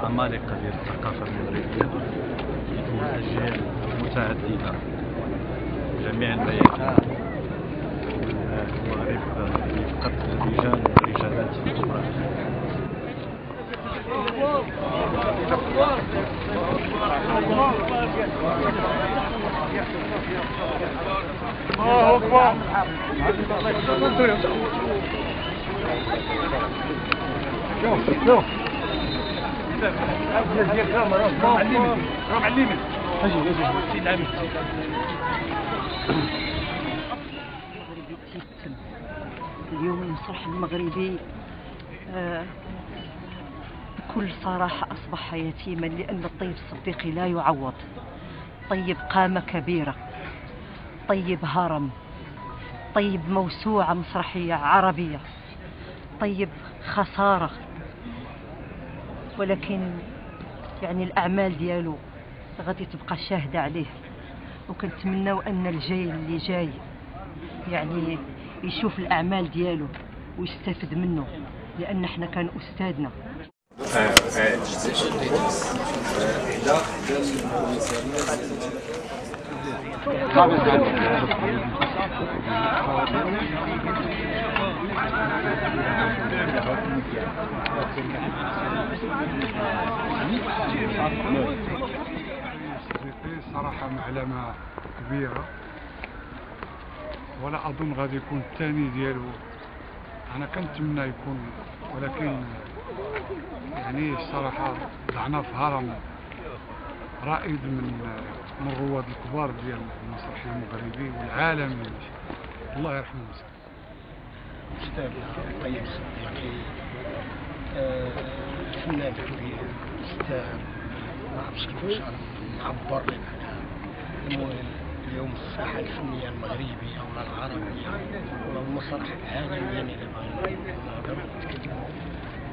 عمالقة ديال الثقافة المغربية من أجيال متعددة جميع الميادين. المغرب يفقد الرجال والرجالات الكبار. الله أكبر. شوف اليوم المسرح المغربي بكل صراحة أصبح يتيما، لأن الطيب الصديقي لا يعوض. طيب قامة كبيرة، طيب هرم، طيب موسوعة مسرحية عربية، طيب خسارة. ولكن يعني الأعمال ديالو غادي تبقى شاهدة عليه، وكنتمناو أن الجيل اللي جاي يعني يشوف الأعمال ديالو ويستفد منه، لأن احنا كان أستاذنا. صراحة معلمة كبيرة، ولا أظن غادي يكون الثاني ديالو. أنا كنتمنى يكون، ولكن يعني الصراحة ضعنا في هرم رائد من الرواد الكبار ديال المسرح المغربي والعالمي. الله يرحمه. أستاذ طيب الصديقي فنان كبير، أستاذ ما عرفتش كيفاش نعبر لك على اليوم الساحة الفنية المغربية ولا العربية ولا المسرح عالميا إلى نقدروا نتكلموا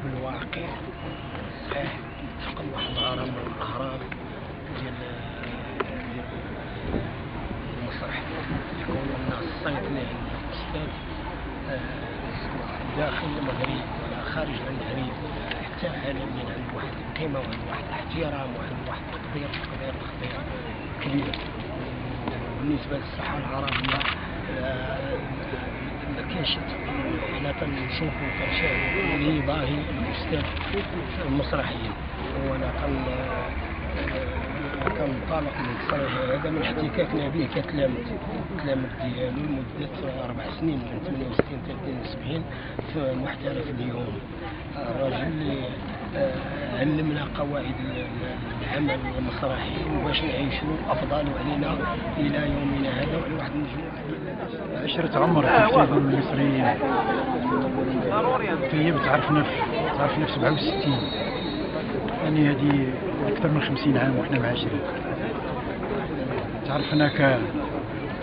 بالواقع صحيح. تفقد واحد الهرم من الأهرام ديال المسرح يكون الناس صيدنا عند الأستاذ داخل المغرب ولا خارج المغرب حتى عالميا عنده واحد القيمة وعنده واحد الاحترام وعنده واحد التقدير كبير. بالنسبة للساحة العربية ما كاينش، حنا كنشوفو كنشاهدو اللي باغي الأستاذ المسرحيين، وانا كنطالق من التصريح هذا من احتكاكنا به كتلامذ ديالو لمدة 4 سنين من 68 حتى 72 في المحترف اليوم. الراجل اللي علمنا قواعد العمل المسرحي وباش نعيشوا افضل علينا الى يومنا هذا وعلى واحد النجوم. عشرة عمر كيف تيقولوا المصريين. طيب تعرفنا في 67، يعني هذه أكثر من 50 عام وحنا معاشرين. تعرفنا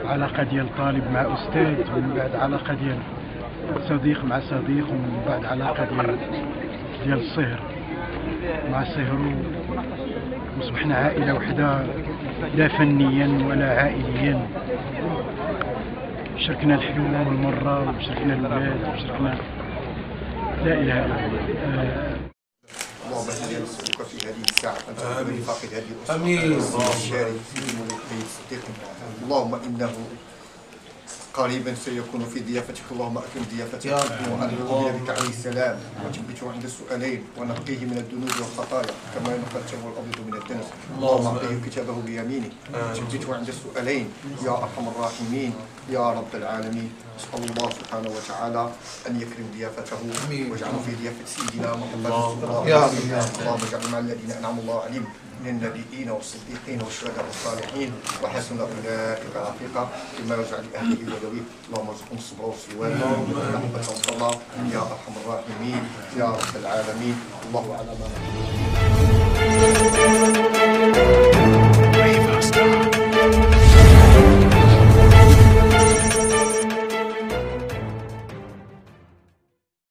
كعلاقة ديال طالب مع أستاذ، ومن بعد علاقة ديال صديق مع صديق، ومن بعد علاقة ديال الصهر مع الصهر، وصبحنا عائلة وحدة لا فنيا ولا عائليا. شاركنا الحلو والمرة، وشاركنا الولاد، وشاركنا لا إله إلا الله. اللهم اجعل نصرك في هذه الساعة أنت من فاقد هذه الأسرة الشاري في الملك الصديق. اللهم إنه قريبا سيكون في ضيافتك، اللهم أكرم ضيافتك وألحقه بك عليه السلام وثبته عند السؤالين ونقيه من الذنوب والخطايا كما ينقى الثوب الأبيض من الدنس. اللهم أعطيه كتابه بيمينه وثبته عند السؤالين يا أرحم الراحمين يا رب العالمين. أسأل الله سبحانه وتعالى أن يكرم ضيافته واجعله في ضيافة سيدنا محمد صلى الله عليه وسلم. اللهم اجعله مع الذين أنعم الله عليهم من النبيين والصديقين والشهداء والصالحين وحسن أولئك رفيقا كما يجعل لأهله وذويه. اللهم ارزقهم الصبر والسلوان ورحمة الله يا أرحم الراحمين يا رب العالمين. الله على ما